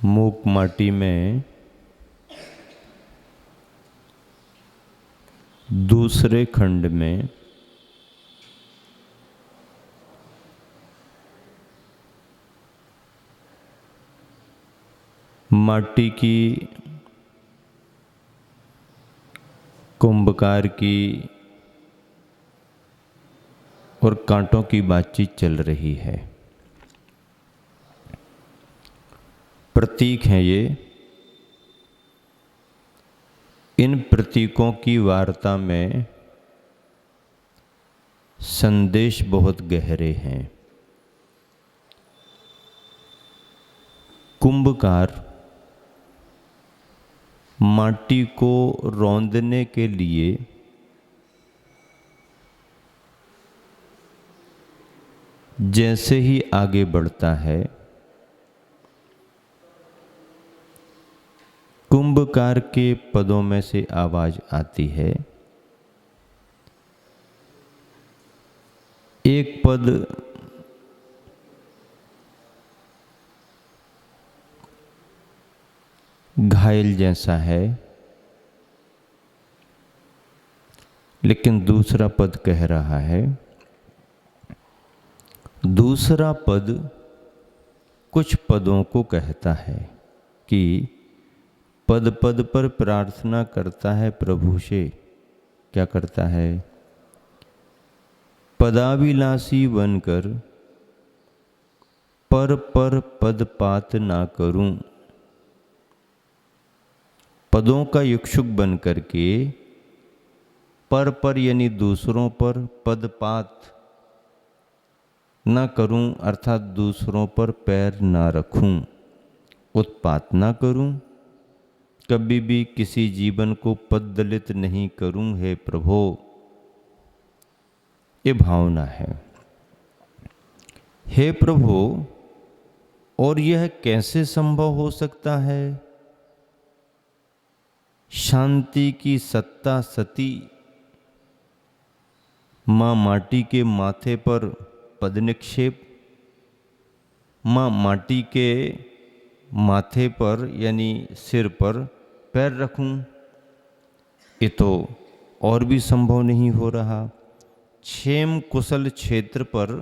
मूक माटी में दूसरे खंड में माटी की कुंभकार की और कांटों की बातचीत चल रही है। प्रतीक हैं ये। इन प्रतीकों की वार्ता में संदेश बहुत गहरे हैं। कुंभकार माटी को रौंदने के लिए जैसे ही आगे बढ़ता है, कुंभकार के पदों में से आवाज आती है। एक पद घायल जैसा है, लेकिन दूसरा पद कह रहा है, दूसरा पद कुछ पदों को कहता है कि पद पद पर प्रार्थना करता है प्रभु से। क्या करता है? पदाविलासी बनकर पर पदपात ना करूं। पदों का इच्छुक बन करके पर यानी दूसरों पर पदपात ना करूं, अर्थात दूसरों पर पैर ना रखूं, उत्पात ना करूं, कभी भी किसी जीवन को पददलित नहीं करूं हे प्रभु। ये भावना है। हे प्रभु, और यह कैसे संभव हो सकता है? शांति की सत्ता सती मां माटी के माथे पर पद निक्षेप, मां माटी के माथे पर यानी सिर पर पैर रखूं, ये तो और भी संभव नहीं हो रहा। क्षेम कुशल क्षेत्र पर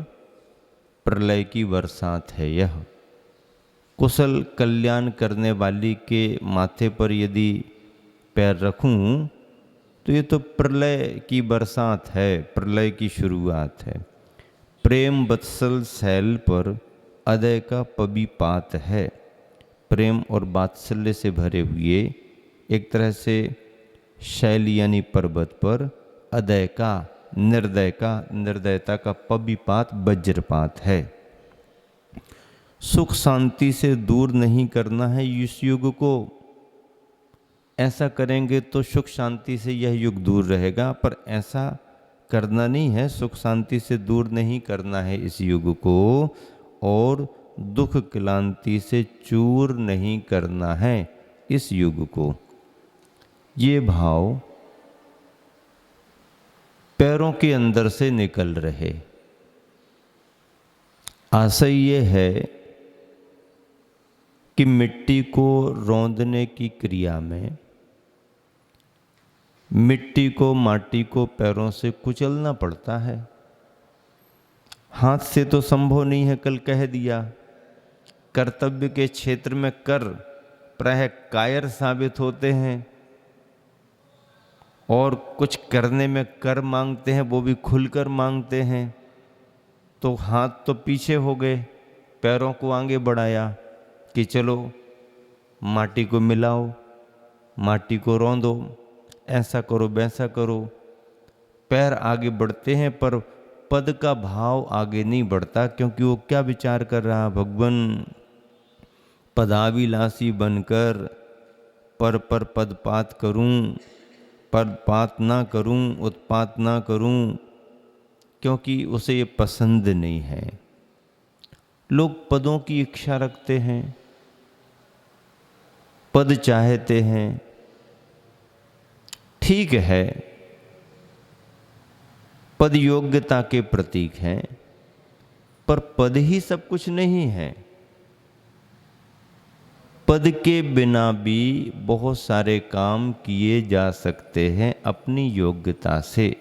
प्रलय की बरसात है यह। कुशल कल्याण करने वाली के माथे पर यदि पैर रखूं तो ये तो प्रलय की बरसात है, प्रलय की शुरुआत है। प्रेम वत्सल शैल पर अदय का पबीपात है। प्रेम और वात्सल्य से भरे हुए एक तरह से शैल यानी पर्वत पर अदय का, निर्दयता का पबीपात वज्रपात है। सुख शांति से दूर नहीं करना है इस युग को। ऐसा करेंगे तो सुख शांति से यह युग दूर रहेगा, पर ऐसा करना नहीं है। सुख शांति से दूर नहीं करना है इस युग को, और दुख क्लांति से चूर नहीं करना है इस युग को। ये भाव पैरों के अंदर से निकल रहे। आशय ये है कि मिट्टी को रौंदने की क्रिया में मिट्टी को, माटी को पैरों से कुचलना पड़ता है। हाथ से तो संभव नहीं है, कल कह दिया। कर्तव्य के क्षेत्र में कर प्रायः कायर साबित होते हैं, और कुछ करने में कर मांगते हैं, वो भी खुलकर मांगते हैं। तो हाथ तो पीछे हो गए, पैरों को आगे बढ़ाया कि चलो माटी को मिलाओ, माटी को रौंदो, ऐसा करो वैसा करो। पैर आगे बढ़ते हैं पर पद का भाव आगे नहीं बढ़ता, क्योंकि वो क्या विचार कर रहा? भगवान, पदाविलासी बनकर पर पदपात करूं, पदपात ना करूं, उत्पात ना करूं, क्योंकि उसे ये पसंद नहीं है। लोग पदों की इच्छा रखते हैं, पद चाहते हैं। ठीक है, पद योग्यता के प्रतीक हैं, पर पद ही सब कुछ नहीं है। पद के बिना भी बहुत सारे काम किए जा सकते हैं अपनी योग्यता से,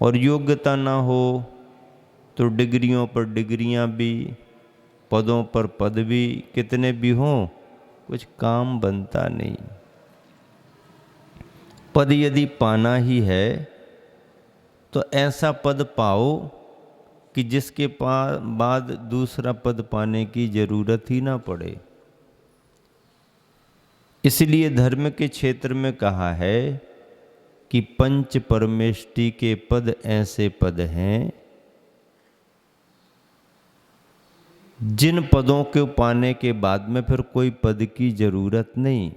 और योग्यता ना हो तो डिग्रियों पर डिग्रियां भी, पदों पर पद भी कितने भी हों, कुछ काम बनता नहीं। पद यदि पाना ही है तो ऐसा पद पाओ कि जिसके बाद दूसरा पद पाने की जरूरत ही ना पड़े। इसलिए धर्म के क्षेत्र में कहा है कि पंच परमेष्टि के पद ऐसे पद हैं जिन पदों को पाने के बाद में फिर कोई पद की जरूरत नहीं।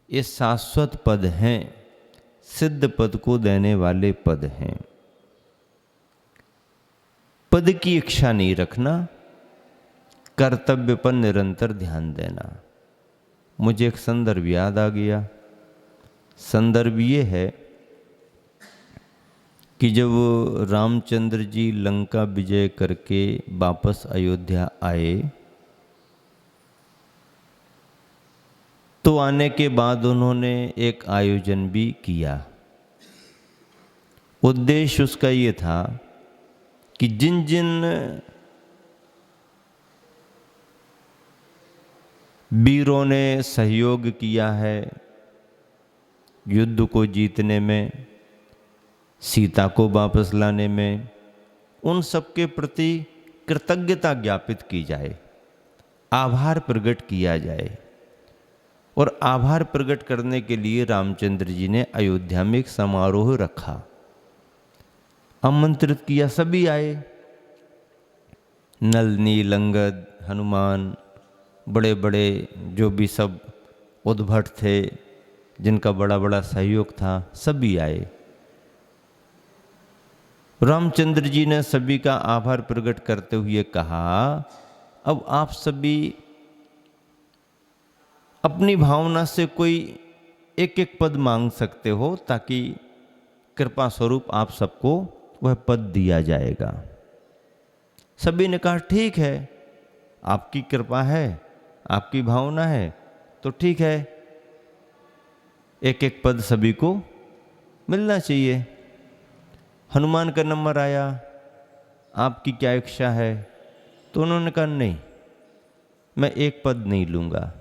ये शाश्वत पद हैं, सिद्ध पद को देने वाले पद हैं। पद की इच्छा नहीं रखना, कर्तव्य पर निरंतर ध्यान देना। मुझे एक संदर्भ याद आ गया। संदर्भ ये है कि जब रामचंद्र जी लंका विजय करके वापस अयोध्या आए तो आने के बाद उन्होंने एक आयोजन भी किया। उद्देश्य उसका ये था कि जिन जिन वीरों ने सहयोग किया है युद्ध को जीतने में, सीता को वापस लाने में, उन सबके प्रति कृतज्ञता ज्ञापित की जाए, आभार प्रकट किया जाए। और आभार प्रकट करने के लिए रामचंद्र जी ने अयोध्या में एक समारोह रखा, आमंत्रित किया, सभी आए। नल नील अंगद, हनुमान, बड़े बड़े जो भी सब उद्भट थे, जिनका बड़ा बड़ा सहयोग था, सभी आए। रामचंद्र जी ने सभी का आभार प्रकट करते हुए कहा, अब आप सभी अपनी भावना से कोई एक एक पद मांग सकते हो ताकि कृपा स्वरूप आप सबको वह पद दिया जाएगा। सभी ने कहा ठीक है, आपकी कृपा है, आपकी भावना है तो ठीक है, एक एक पद सभी को मिलना चाहिए। हनुमान का नंबर आया, आपकी क्या इच्छा है? तो उन्होंने कहा नहीं, मैं एक पद नहीं लूँगा,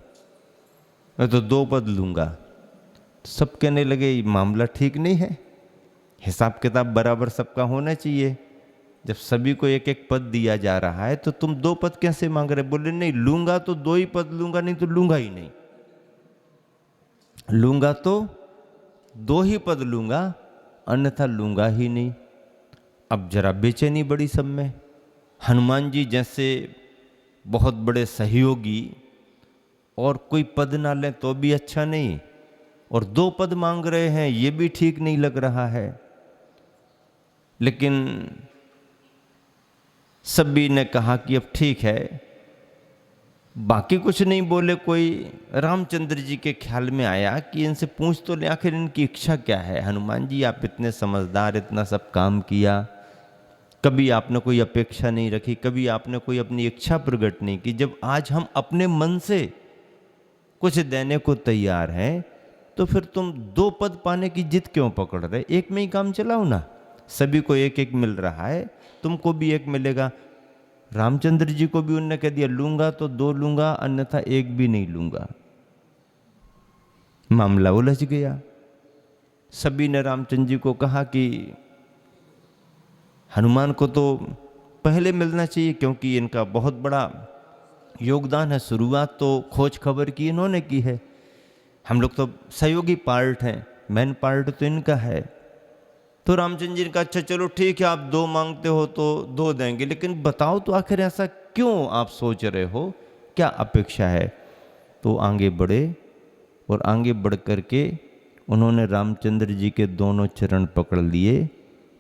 मैं तो 2 पद लूँगा। सब कहने लगे ये मामला ठीक नहीं है, हिसाब किताब बराबर सबका होना चाहिए। जब सभी को एक एक पद दिया जा रहा है तो तुम 2 पद कैसे मांग रहे? बोले नहीं, लूँगा तो 2 ही पद लूँगा, नहीं तो लूँगा ही नहीं। लूँगा तो 2 ही पद लूँगा, अन्यथा लूँगा ही नहीं। अब जरा बेचैनी बड़ी सब में। हनुमान जी जैसे बहुत बड़े सहयोगी और कोई पद ना लें तो भी अच्छा नहीं, और 2 पद मांग रहे हैं, ये भी ठीक नहीं लग रहा है। लेकिन सभी ने कहा कि अब ठीक है, बाकी कुछ नहीं बोले कोई। रामचंद्र जी के ख्याल में आया कि इनसे पूछ तो ले आखिर इनकी इच्छा क्या है। हनुमान जी आप इतने समझदार, इतना सब काम किया, कभी आपने कोई अपेक्षा नहीं रखी, कभी आपने कोई अपनी इच्छा प्रकट नहीं की। जब आज हम अपने मन से कुछ देने को तैयार हैं तो फिर तुम 2 पद पाने की जिद क्यों पकड़ रहे? एक में ही काम चलाओ ना। सभी को एक एक मिल रहा है, तुमको भी एक मिलेगा। रामचंद्र जी को भी उन्होंने कह दिया लूंगा तो 2 लूंगा, अन्यथा एक भी नहीं लूंगा। मामला उलझ गया। सभी ने रामचंद्र जी को कहा कि हनुमान को तो पहले मिलना चाहिए क्योंकि इनका बहुत बड़ा योगदान है। शुरुआत तो खोज खबर की इन्होंने की है, हम लोग तो सहयोगी पार्ट हैं, मेन पार्ट तो इनका है। तो रामचंद्र जी ने कहा अच्छा चलो ठीक है, आप 2 मांगते हो तो 2 देंगे, लेकिन बताओ तो आखिर ऐसा क्यों आप सोच रहे हो, क्या अपेक्षा है? तो आगे बढ़े और आगे बढ़ कर के उन्होंने रामचंद्र जी के दोनों चरण पकड़ लिए।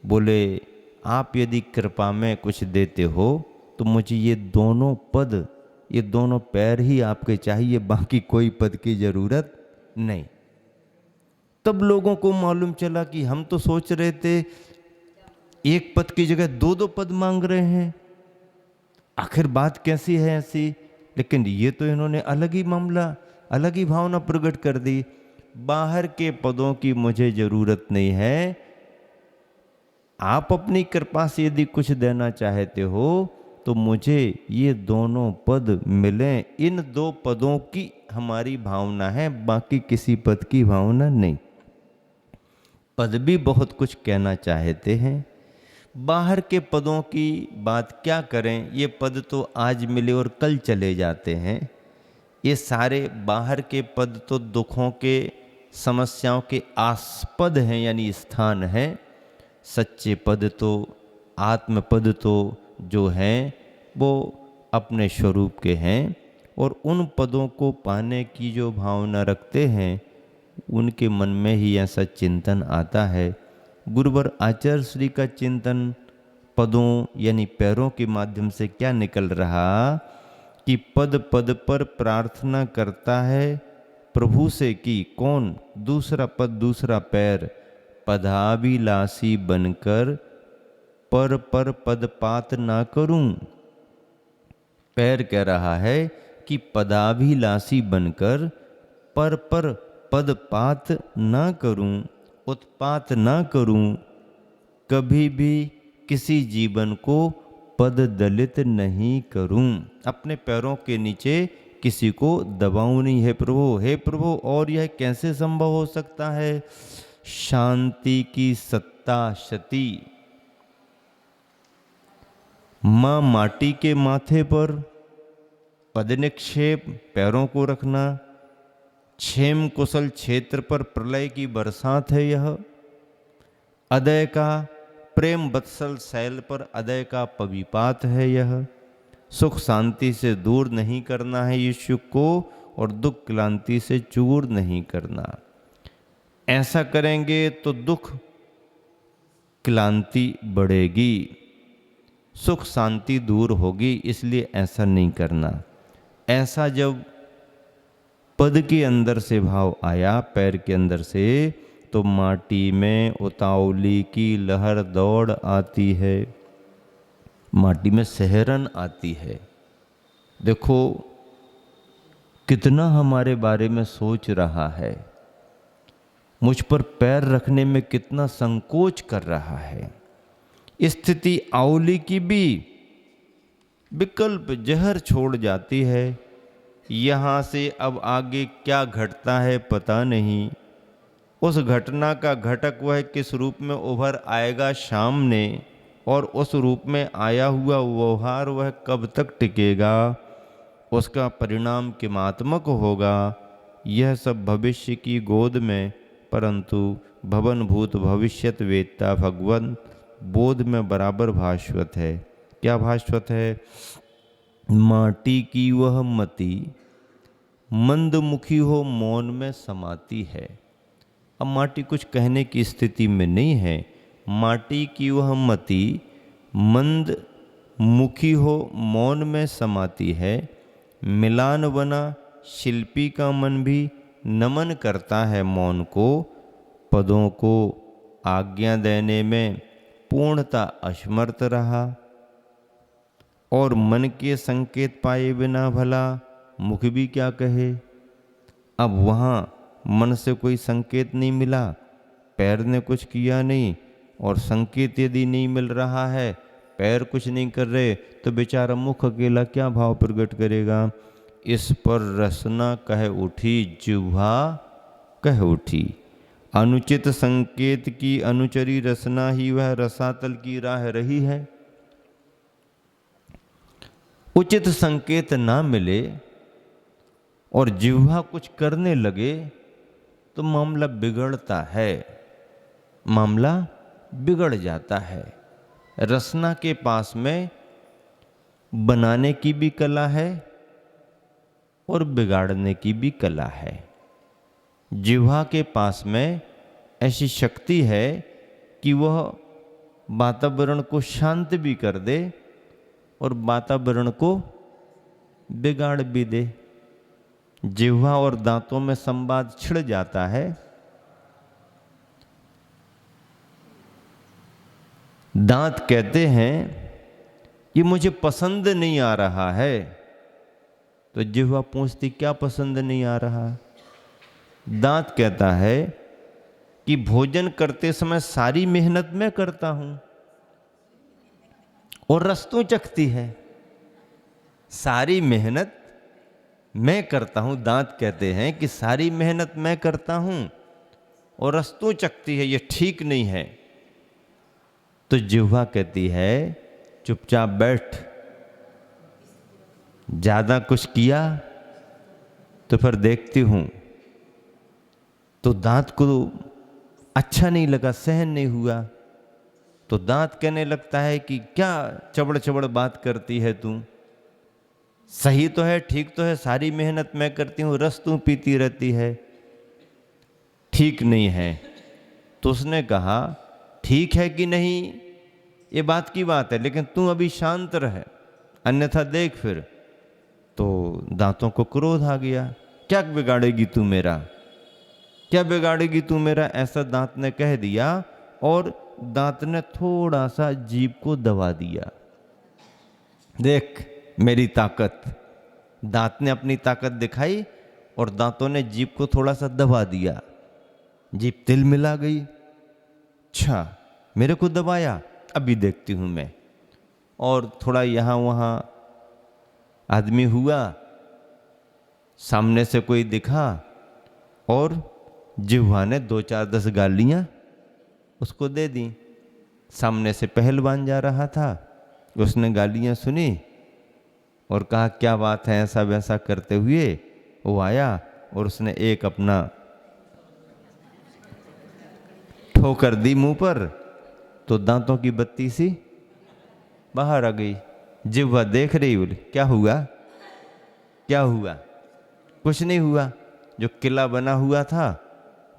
बोले आप यदि कृपा में कुछ देते हो तो मुझे ये दोनों पद, ये दोनों पैर ही आपके चाहिए, बाकी कोई पद की जरूरत नहीं। तब लोगों को मालूम चला कि हम तो सोच रहे थे एक पद की जगह 2-2 पद मांग रहे हैं, आखिर बात कैसी है ऐसी? लेकिन ये तो इन्होंने अलग ही मामला, अलग ही भावना प्रकट कर दी। बाहर के पदों की मुझे जरूरत नहीं है, आप अपनी कृपा से यदि कुछ देना चाहते हो तो मुझे ये दोनों पद मिलें। इन दो पदों की हमारी भावना है, बाकी किसी पद की भावना नहीं। पद भी बहुत कुछ कहना चाहते हैं, बाहर के पदों की बात क्या करें, ये पद तो आज मिले और कल चले जाते हैं। ये सारे बाहर के पद तो दुखों के, समस्याओं के आस्पद हैं, यानी स्थान हैं। सच्चे पद तो, आत्म पद तो जो हैं वो अपने स्वरूप के हैं, और उन पदों को पाने की जो भावना रखते हैं उनके मन में ही ऐसा चिंतन आता है। गुरुवर आचार्य श्री का चिंतन पदों यानी पैरों के माध्यम से क्या निकल रहा कि पद पद पर प्रार्थना करता है प्रभु से कि कौन, दूसरा पद दूसरा पैर, पदाभिलाषी बनकर पर पर पदपात ना करूं। पैर कह रहा है कि पदाभिलाषी बनकर पर पर पदपात ना करूं, उत्पात ना करूं, कभी भी किसी जीवन को पद दलित नहीं करूं। अपने पैरों के नीचे किसी को दबाऊं नहीं। हे प्रभु, हे प्रभु, और यह कैसे संभव हो सकता है? शांति की सत्ता शती। मां माटी के माथे पर पद निक्षेप, पैरों को रखना, क्षेम कुशल क्षेत्र पर प्रलय की बरसात है यह। अदय का प्रेम वत्सल शैल पर अदय का पविपात है यह। सुख शांति से दूर नहीं करना है यीशु को, और दुख क्लांति से चूर नहीं करना। ऐसा करेंगे तो दुख क्लांति बढ़ेगी, सुख शांति दूर होगी, इसलिए ऐसा नहीं करना। ऐसा जब पद के अंदर से भाव आया, पैर के अंदर से, तो माटी में उतावली की लहर दौड़ आती है, माटी में सहरन आती है। देखो कितना हमारे बारे में सोच रहा है, मुझ पर पैर रखने में कितना संकोच कर रहा है। स्थिति आउली की भी विकल्प जहर छोड़ जाती है। यहाँ से अब आगे क्या घटता है पता नहीं। उस घटना का घटक वह किस रूप में उभर आएगा सामने, और उस रूप में आया हुआ व्यवहार वह कब तक टिकेगा, उसका परिणाम किमात्मक होगा, यह सब भविष्य की गोद में, परंतु भवन भूत भविष्यत वेत्ता भगवंत बोध में बराबर भास्वत है। क्या भास्वत है? माटी की वह मति मंदमुखी हो मौन में समाती है। अब माटी कुछ कहने की स्थिति में नहीं है। माटी की वह मति मंद मुखी हो मौन में समाती है। मिलान बना शिल्पी का मन भी नमन करता है मौन को। पदों को आज्ञा देने में पूर्णता असमर्थ रहा, और मन के संकेत पाए बिना भला मुख भी क्या कहे। अब वहाँ मन से कोई संकेत नहीं मिला, पैर ने कुछ किया नहीं, और संकेत यदि नहीं मिल रहा है, पैर कुछ नहीं कर रहे, तो बेचारा मुख अकेला क्या भाव प्रकट करेगा। इस पर रसना कह उठी, जिह्वा कह उठी। अनुचित संकेत की अनुचरी रसना ही वह रसातल की राह रही है। उचित संकेत ना मिले और जिह्वा कुछ करने लगे तो मामला बिगड़ता है, मामला बिगड़ जाता है। रसना के पास में बनाने की भी कला है और बिगाड़ने की भी कला है। जिह्वा के पास में ऐसी शक्ति है कि वह वातावरण को शांत भी कर दे और वातावरण को बिगाड़ भी दे। जिह्वा और दांतों में संवाद छिड़ जाता है। दांत कहते हैं ये मुझे पसंद नहीं आ रहा है, तो जिह्वा पूछती क्या पसंद नहीं आ रहा। दांत कहता है कि भोजन करते समय सारी मेहनत मैं करता हूं, और रस तू चखती है। सारी मेहनत मैं करता हूं, दांत कहते हैं कि सारी मेहनत मैं करता हूं और रस तू चखती है, ये ठीक नहीं है। तो जिह्वा कहती है चुपचाप बैठ, ज्यादा कुछ किया तो फिर देखती हूं। तो दांत को अच्छा नहीं लगा, सहन नहीं हुआ, तो दांत कहने लगता है कि क्या चबड़ चबड़ बात करती है तू, सही तो है, ठीक तो है, सारी मेहनत मैं करती हूं, रस तू पीती रहती है, ठीक नहीं है। तो उसने कहा ठीक है कि नहीं ये बात की बात है, लेकिन तू अभी शांत रह, अन्यथा देख फिर। तो दांतों को क्रोध आ गया, क्या बिगाड़ेगी तू मेरा, क्या बिगाड़ेगी तू मेरा, ऐसा दांत ने कह दिया। और दांत ने थोड़ा सा जीभ को दबा दिया। देख मेरी ताकत, दांत ने अपनी ताकत दिखाई और दांतों ने जीभ को थोड़ा सा दबा दिया, जीभ तिल मिला गई। अच्छा मेरे को दबाया, अभी देखती हूं मैं। और थोड़ा यहां वहां आदमी हुआ, सामने से कोई दिखा और जिह्वा ने 2-4-10 गालियां उसको दे दी। सामने से पहलवान जा रहा था, उसने गालियां सुनी और कहा क्या बात है, ऐसा वैसा करते हुए वो आया और उसने एक अपना ठोकर दी मुंह पर, तो दांतों की बत्ती सी बाहर आ गई। जिह्वा देख रही, बोली क्या हुआ, क्या हुआ, कुछ नहीं हुआ। जो किला बना हुआ था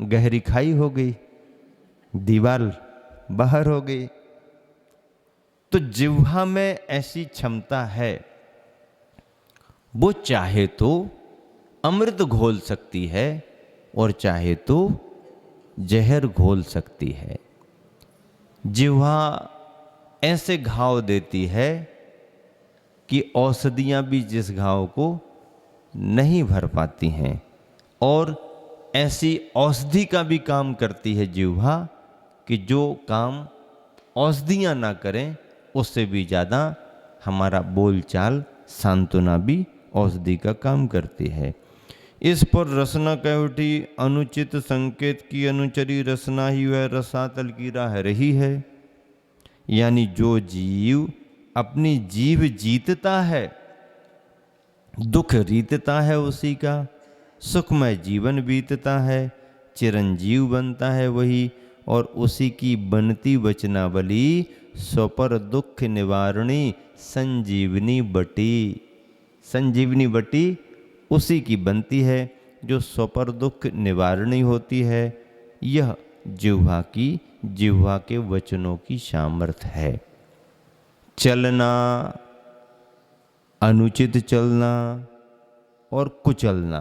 गहरी खाई हो गई, दीवार बाहर हो गई। तो जिह्वा में ऐसी क्षमता है, वो चाहे तो अमृत घोल सकती है और चाहे तो जहर घोल सकती है। जिह्वा ऐसे घाव देती है कि औषधियां भी जिस घाव को नहीं भर पाती हैं, और ऐसी औषधि का भी काम करती है जिह्वा कि जो काम औषधियां ना करें उससे भी ज़्यादा हमारा बोलचाल सांत्वना भी औषधि का काम करती है। इस पर रसना कह उठी, अनुचित संकेत की अनुचरी रसना ही वह रसातल की राह रही है। यानी जो जीव अपनी जीव जीतता है, दुख रीतता है उसी का, सुखमय जीवन बीतता है, चिरंजीव बनता है वही, और उसी की बनती वचनावली स्वपर दुख निवारणी संजीवनी बटी। संजीवनी बटी उसी की बनती है जो स्वपर दुख निवारणी होती है। यह जिह्वा के वचनों की सामर्थ्य है। चलना, अनुचित चलना और कुचलना,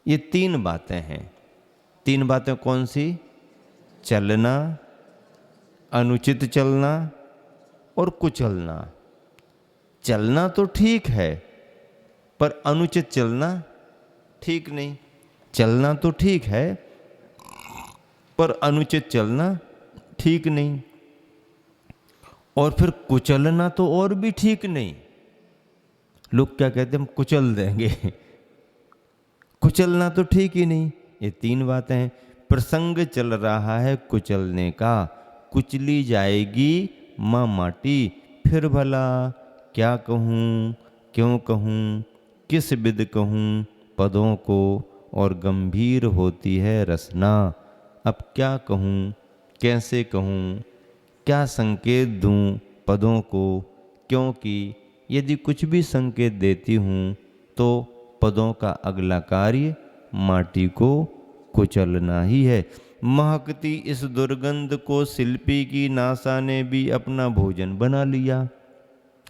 ये 3 बातें हैं। 3 बातें कौन सी? चलना, अनुचित चलना और कुचलना। चलना तो ठीक है पर अनुचित चलना ठीक नहीं। चलना तो ठीक है पर अनुचित चलना ठीक नहीं। और फिर कुचलना तो और भी ठीक नहीं। लोग क्या कहते हैं, हम कुचल देंगे। कुचलना तो ठीक ही नहीं। ये 3 बातें हैं। प्रसंग चल रहा है कुचलने का, कुचली जाएगी माँ माटी, फिर भला क्या कहूँ, क्यों कहूँ, किस विध कहूँ पदों को, और गंभीर होती है रसना। अब क्या कहूँ, कैसे कहूँ, क्या संकेत दूँ पदों को, क्योंकि यदि कुछ भी संकेत देती हूँ तो पदों का अगला कार्य माटी को कुचलना ही है। महकती इस दुर्गंध को शिल्पी की नासा ने भी अपना भोजन बना लिया।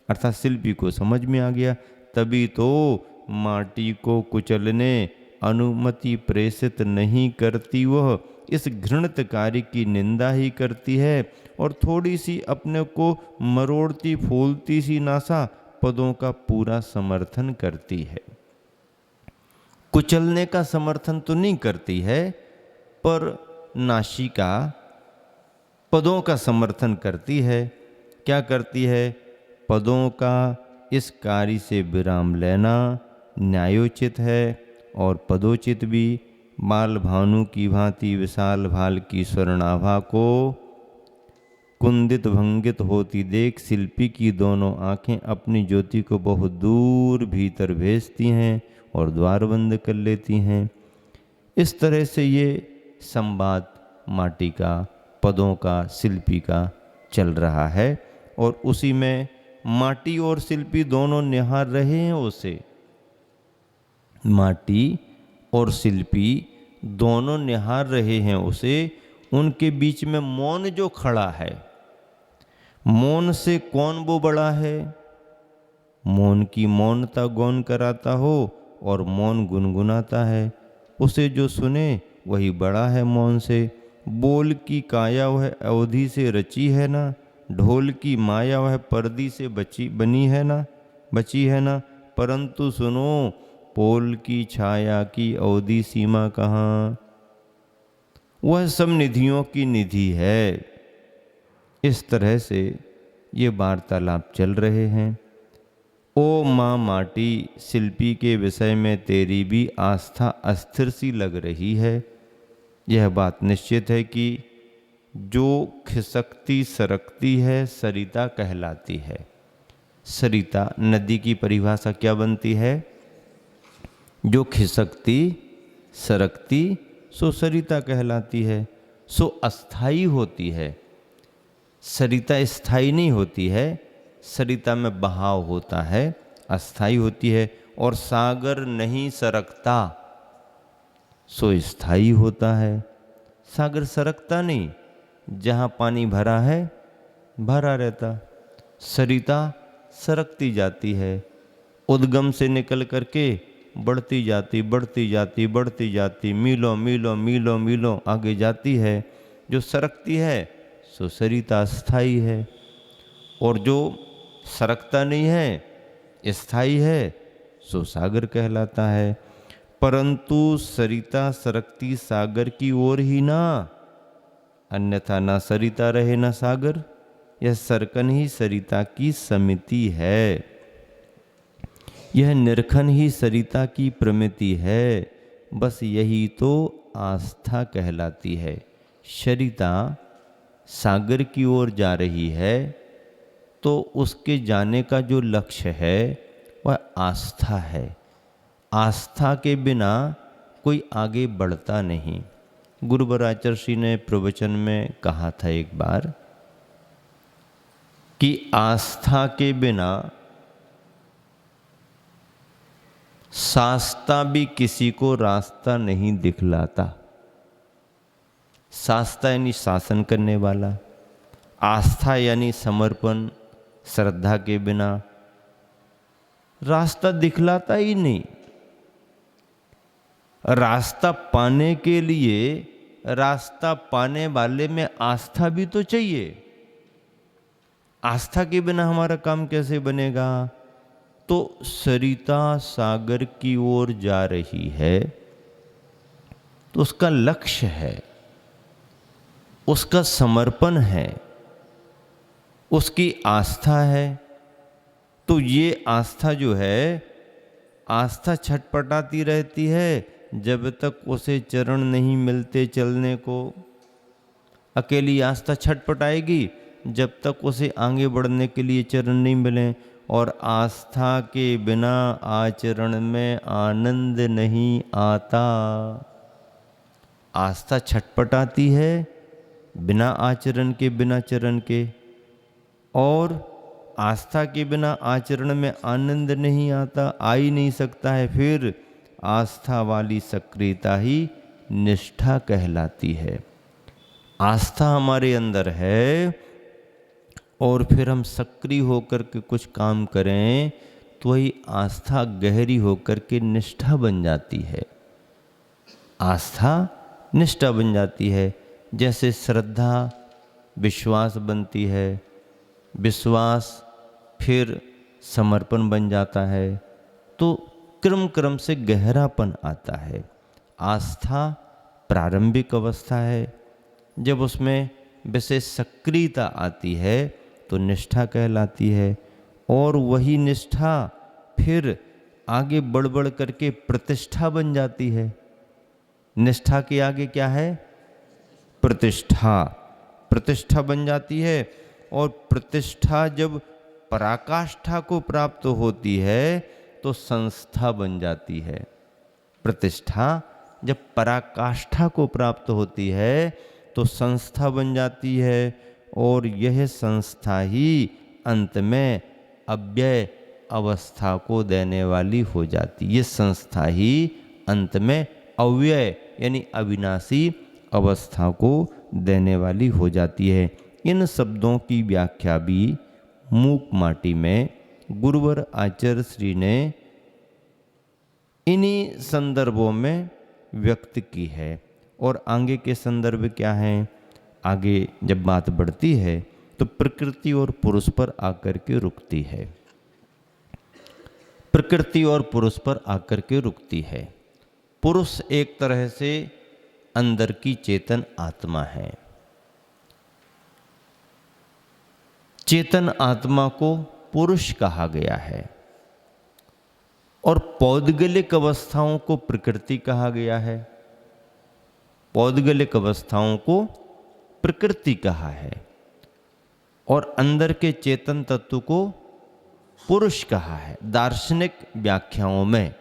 अर्थात शिल्पी को समझ में आ गया, तभी तो माटी को कुचलने अनुमति प्रेषित नहीं करती, वह इस घृणित कार्य की निंदा ही करती है। और थोड़ी सी अपने को मरोड़ती फूलती सी नासा पदों का पूरा समर्थन करती है। कुचलने का समर्थन तो नहीं करती है, पर नासिका पदों का समर्थन करती है। क्या करती है? पदों का इस कार्य से विराम लेना न्यायोचित है, और पदोचित भी। बाल भानु की भांति विशाल भाल की स्वर्णाभा को कुंदित भंगित होती देख शिल्पी की दोनों आंखें अपनी ज्योति को बहुत दूर भीतर भेजती हैं और द्वार बंद कर लेती हैं। इस तरह से ये संवाद माटी का, पदों का, शिल्पी का चल रहा है, और उसी में माटी और शिल्पी दोनों निहार रहे हैं उसे। माटी और शिल्पी दोनों निहार रहे हैं उसे। उनके बीच में मौन जो खड़ा है, मौन से कौन वो बड़ा है? मौन की मौनता गौन कराता हो और मौन गुनगुनाता है। उसे जो सुने वही बड़ा है मौन से। बोल की काया वह अवधि से रची है ना, ढोल की माया वह पर्दी से बची है ना। परंतु सुनो, पोल की छाया की अवधि सीमा कहाँ? वह सब निधियों की निधि है। इस तरह से ये वार्तालाप चल रहे हैं। ओ माँ माटी, शिल्पी के विषय में तेरी भी आस्था अस्थिर सी लग रही है। यह बात निश्चित है कि जो खिसकती सरकती है सरिता कहलाती है। सरिता नदी की परिभाषा क्या बनती है? जो खिसकती सरकती सो सरिता कहलाती है, सो अस्थाई होती है। सरिता स्थायी नहीं होती है। सरिता में बहाव होता है, अस्थाई होती है। और सागर नहीं सरकता सो स्थायी होता है। सागर सरकता नहीं, जहाँ पानी भरा है भरा रहता। सरिता सरकती जाती है, उद्गम से निकल करके बढ़ती जाती मीलों मीलों मीलों मीलों आगे जाती है। जो सरकती है सो सरिता स्थायी है, और जो सरकता नहीं है स्थायी है सो सागर कहलाता है। परंतु सरिता सरकती सागर की ओर ही ना, अन्यथा ना सरिता रहे ना सागर। यह सरकन ही सरिता की समिति है, यह निरखन ही सरिता की प्रमिति है। बस यही तो आस्था कहलाती है। सरिता सागर की ओर जा रही है तो उसके जाने का जो लक्ष्य है वह आस्था है। आस्था के बिना कोई आगे बढ़ता नहीं। गुरुवराचर्षि ने प्रवचन में कहा था एक बार कि आस्था के बिना शास्ता भी किसी को रास्ता नहीं दिखलाता। शास्ता यानी शासन करने वाला, आस्था यानी समर्पण, श्रद्धा के बिना रास्ता दिखलाता ही नहीं। रास्ता पाने के लिए रास्ता पाने वाले में आस्था भी तो चाहिए। आस्था के बिना हमारा काम कैसे बनेगा? तो सरिता सागर की ओर जा रही है तो उसका लक्ष्य है, उसका समर्पण है, उसकी आस्था है। तो ये आस्था जो है, आस्था छटपटाती रहती है जब तक उसे चरण नहीं मिलते चलने को। अकेली आस्था छटपटाएगी जब तक उसे आगे बढ़ने के लिए चरण नहीं मिले। और आस्था के बिना आचरण में आनंद नहीं आता। आस्था छटपटाती है बिना आचरण के, बिना चरण के, और आस्था के बिना आचरण में आनंद नहीं आता, आ ही नहीं सकता है। फिर आस्था वाली सक्रियता ही निष्ठा कहलाती है। आस्था हमारे अंदर है और फिर हम सक्रिय होकर के कुछ काम करें तो वही आस्था गहरी होकर के निष्ठा बन जाती है। आस्था निष्ठा बन जाती है। जैसे श्रद्धा विश्वास बनती है, विश्वास फिर समर्पण बन जाता है, तो क्रम क्रम से गहरापन आता है। आस्था प्रारंभिक अवस्था है, जब उसमें विशेष सक्रियता आती है तो निष्ठा कहलाती है, और वही निष्ठा फिर आगे बढ़ बढ़ करके प्रतिष्ठा बन जाती है। निष्ठा के आगे क्या है? प्रतिष्ठा। प्रतिष्ठा बन जाती है, और प्रतिष्ठा जब पराकाष्ठा को प्राप्त होती है तो संस्था बन जाती है। प्रतिष्ठा जब पराकाष्ठा को प्राप्त होती है तो संस्था बन जाती है, और यह संस्था ही अंत में अव्यय अवस्था को देने वाली हो जाती। ये संस्था ही अंत में अव्यय यानी अविनाशी अवस्था को देने वाली हो जाती है। इन शब्दों की व्याख्या भी मूक माटी में गुरुवर आचार्य श्री ने इन्हीं संदर्भों में व्यक्त की है। और आगे के संदर्भ क्या हैं? आगे जब बात बढ़ती है तो प्रकृति और पुरुष पर आकर के रुकती है। प्रकृति और पुरुष पर आकर के रुकती है। पुरुष एक तरह से अंदर की चेतन आत्मा है। चेतन आत्मा को पुरुष कहा गया है, और पौद्गलिक अवस्थाओं को प्रकृति कहा गया है। पौद्गलिक अवस्थाओं को प्रकृति कहा है, और अंदर के चेतन तत्व को पुरुष कहा है। दार्शनिक व्याख्याओं में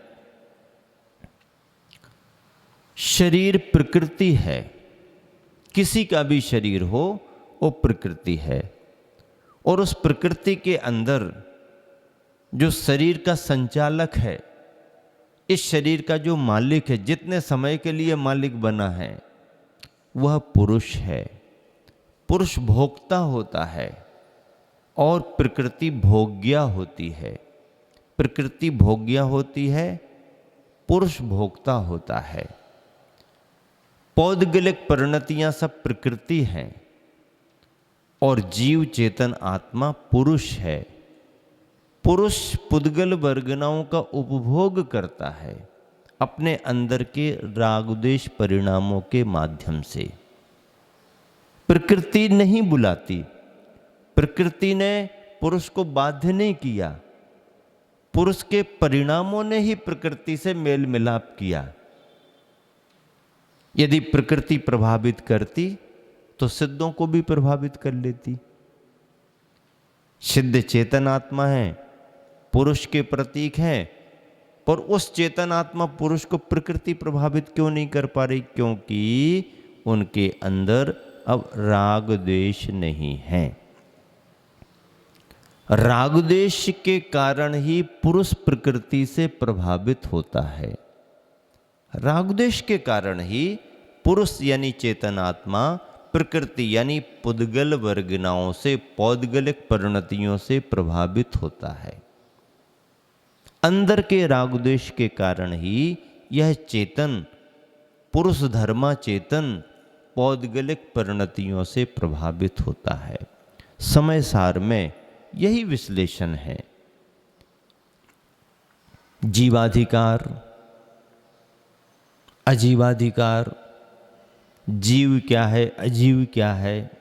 शरीर प्रकृति है, किसी का भी शरीर हो वो प्रकृति है, और उस प्रकृति के अंदर जो शरीर का संचालक है, इस शरीर का जो मालिक है, जितने समय के लिए मालिक बना है, वह पुरुष है। पुरुष भोक्ता होता है और प्रकृति भोग्या होती है। प्रकृति भोग्या होती है, पुरुष भोक्ता होता है। पौद्गलिक परिणतियां सब प्रकृति हैं, और जीव चेतन आत्मा पुरुष है। पुरुष पुद्गल वर्गनाओं का उपभोग करता है अपने अंदर के रागद्वेष परिणामों के माध्यम से। प्रकृति नहीं बुलाती, प्रकृति ने पुरुष को बाध्य नहीं किया, पुरुष के परिणामों ने ही प्रकृति से मेल मिलाप किया। यदि प्रकृति प्रभावित करती तो सिद्धों को भी प्रभावित कर लेती। सिद्ध चेतन आत्मा है, पुरुष के प्रतीक है, पर उस चेतन आत्मा पुरुष को प्रकृति प्रभावित क्यों नहीं कर पा रही? क्योंकि उनके अंदर अब राग द्वेष नहीं है। राग द्वेष के कारण ही पुरुष प्रकृति से प्रभावित होता है। राग द्वेष के कारण ही पुरुष यानी चेतन आत्मा प्रकृति यानी पुद्गल वर्गनाओं से, पौद्गलिक परिणतियों से प्रभावित होता है। अंदर के राग द्वेष के कारण ही यह चेतन, पुरुष धर्मा चेतन, पौद्गलिक परिणतियों से प्रभावित होता है। समय सार में यही विश्लेषण है। जीवाधिकार, अजीवाधिकार, जीव क्या है, अजीव क्या है,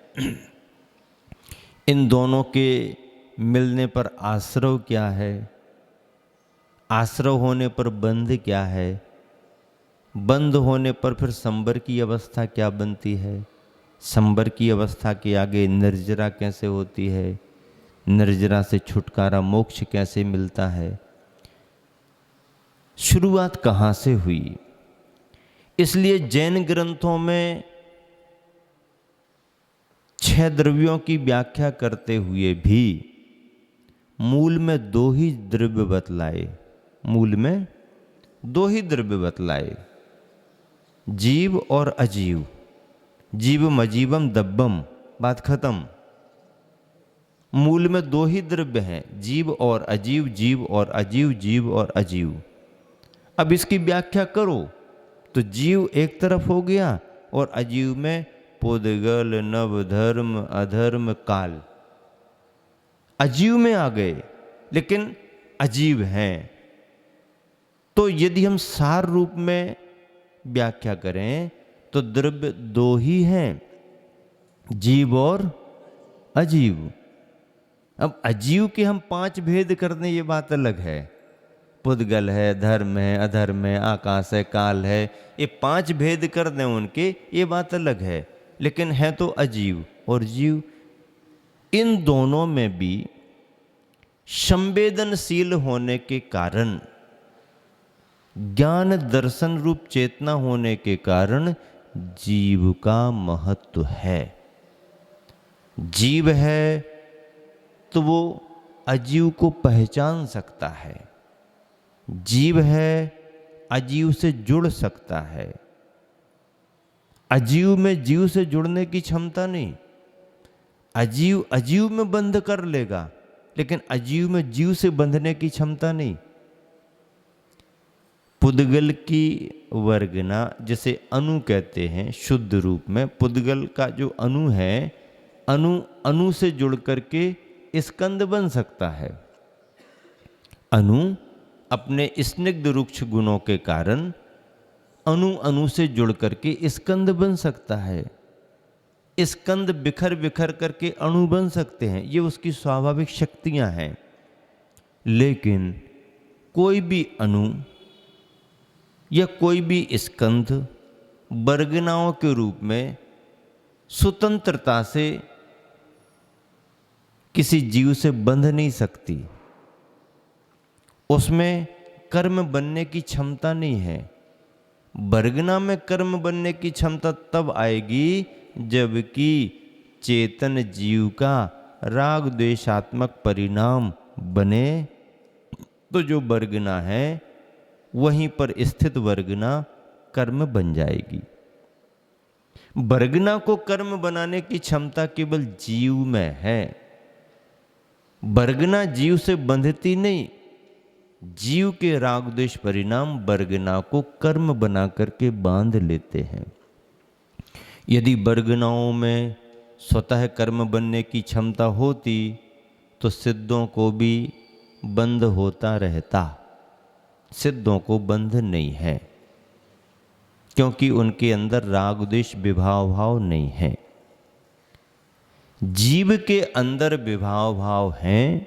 इन दोनों के मिलने पर आश्रव क्या है, आश्रव होने पर बंध क्या है, बंध होने पर फिर संबर की अवस्था क्या बनती है, संबर की अवस्था के आगे निर्जरा कैसे होती है, निर्जरा से छुटकारा मोक्ष कैसे मिलता है, शुरुआत कहाँ से हुई। इसलिए जैन ग्रंथों में 6 द्रव्यों की व्याख्या करते हुए भी मूल में 2 ही द्रव्य बतलाए, मूल में 2 ही द्रव्य बतलाए, जीव और अजीव। जीवम अजीवम दब्बम, बात खत्म। मूल में 2 ही द्रव्य हैं, जीव और अजीव, जीव और अजीव, जीव और अजीव। अब इसकी व्याख्या करो तो जीव एक तरफ हो गया और अजीव में पुद्गल, नव, धर्म, अधर्म, काल, अजीव में आ गए। लेकिन अजीव हैं। तो यदि हम सार रूप में व्याख्या करें तो द्रव्य दो ही हैं, जीव और अजीव। अब अजीव के हम 5 भेद कर दें ये बात अलग है। पुद्गल है, धर्म है, अधर्म है, आकाश है, काल है, ये 5 भेद कर दें उनके, ये बात अलग है। लेकिन है तो अजीव और जीव। इन दोनों में भी संवेदनशील होने के कारण, ज्ञान दर्शन रूप चेतना होने के कारण जीव का महत्व है। जीव है तो वो अजीव को पहचान सकता है, जीव है अजीव से जुड़ सकता है। अजीव में जीव से जुड़ने की क्षमता नहीं। अजीव अजीव में बंध कर लेगा, लेकिन अजीव में जीव से बंधने की क्षमता नहीं। पुद्गल की वर्गना, जैसे अणु कहते हैं शुद्ध रूप में, पुद्गल का जो अणु है, अणु अणु से जुड़ करके स्कंद बन सकता है। अणु अपने स्निग्ध रुक्ष गुणों के कारण अणु अणु से जुड़ करके स्कंद बन सकता है। स्कंद बिखर बिखर करके अणु बन सकते हैं, ये उसकी स्वाभाविक शक्तियां हैं। लेकिन कोई भी अणु या कोई भी स्कंध वर्गनाओं के रूप में स्वतंत्रता से किसी जीव से बंध नहीं सकती। उसमें कर्म बनने की क्षमता नहीं है। वर्गना में कर्म बनने की क्षमता तब आएगी जबकि चेतन जीव का राग द्वेषात्मक परिणाम बने, तो जो वर्गना है वहीं पर स्थित वर्गना कर्म बन जाएगी। वर्गना को कर्म बनाने की क्षमता केवल जीव में है। वर्गना जीव से बंधती नहीं, जीव के राग द्वेष परिणाम वर्गना को कर्म बना करके बांध लेते हैं। यदि वर्गनाओं में स्वतः कर्म बनने की क्षमता होती तो सिद्धों को भी बंध होता रहता। सिद्धों को बंध नहीं है, क्योंकि उनके अंदर राग द्वेष विभाव भाव नहीं है। जीव के अंदर विभाव भाव हैं।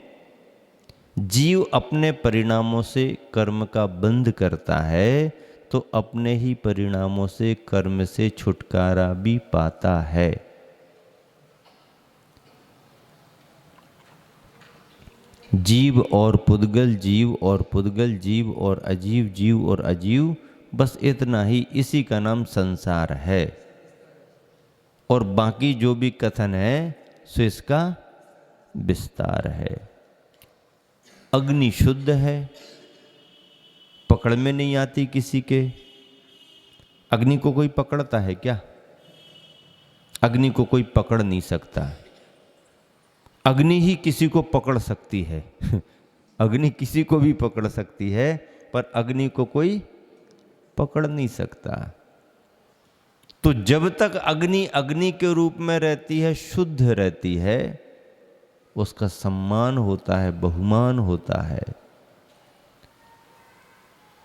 जीव अपने परिणामों से कर्म का बंध करता है तो अपने ही परिणामों से कर्म से छुटकारा भी पाता है। जीव और पुद्गल, जीव और पुद्गल, जीव और अजीव, जीव और अजीव, बस इतना ही, इसी का नाम संसार है। और बाकी जो भी कथन है सो इसका विस्तार है। अग्नि शुद्ध है, पकड़ में नहीं आती किसी के। अग्नि को कोई पकड़ता है क्या? अग्नि को कोई पकड़ नहीं सकता। अग्नि ही किसी को पकड़ सकती है। अग्नि किसी को भी पकड़ सकती है, पर अग्नि को कोई पकड़ नहीं सकता। तो जब तक अग्नि अग्नि के रूप में रहती है, शुद्ध रहती है, उसका सम्मान होता है, बहुमान होता है,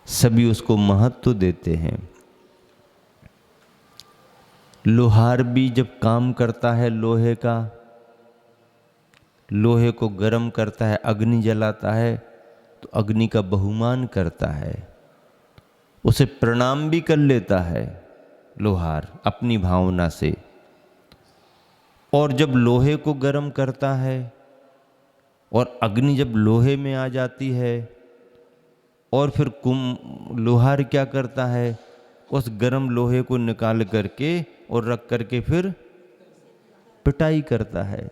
सभी उसको महत्व देते हैं। लोहार भी जब काम करता है लोहे का, लोहे को गर्म करता है, अग्नि जलाता है, तो अग्नि का बहुमान करता है, उसे प्रणाम भी कर लेता है लोहार अपनी भावना से। और जब लोहे को गर्म करता है और अग्नि जब लोहे में आ जाती है, और फिर लोहार क्या करता है, उस गर्म लोहे को निकाल करके और रख करके फिर पिटाई करता है।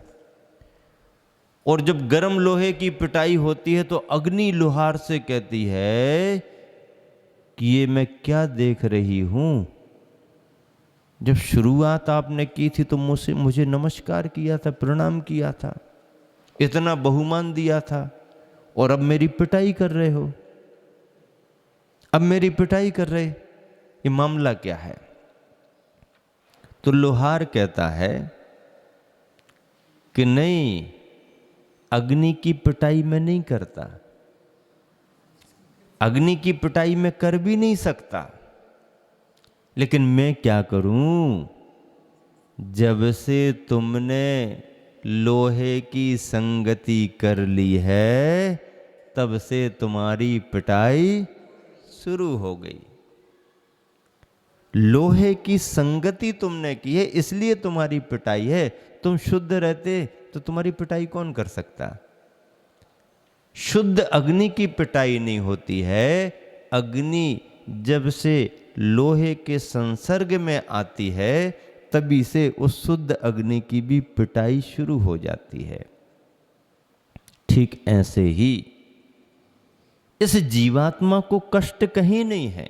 और जब गर्म लोहे की पिटाई होती है तो अग्नि लोहार से कहती है कि ये मैं क्या देख रही हूं, जब शुरुआत आपने की थी तो मुझे नमस्कार किया था, प्रणाम किया था, इतना बहुमान दिया था, और अब मेरी पिटाई कर रहे हो, अब मेरी पिटाई कर रहे, ये मामला क्या है? तो लोहार कहता है कि नहीं, अग्नि की पिटाई मैं नहीं करता, अग्नि की पिटाई मैं कर भी नहीं सकता, लेकिन मैं क्या करूं? जब से तुमने लोहे की संगति कर ली है, तब से तुम्हारी पिटाई शुरू हो गई। लोहे की संगति तुमने की है, इसलिए तुम्हारी पिटाई है। तुम शुद्ध रहते तो तुम्हारी पिटाई कौन कर सकता? शुद्ध अग्नि की पिटाई नहीं होती है। अग्नि जब से लोहे के संसर्ग में आती है, तभी से उस शुद्ध अग्नि की भी पिटाई शुरू हो जाती है। ठीक ऐसे ही इस जीवात्मा को कष्ट कहीं नहीं है,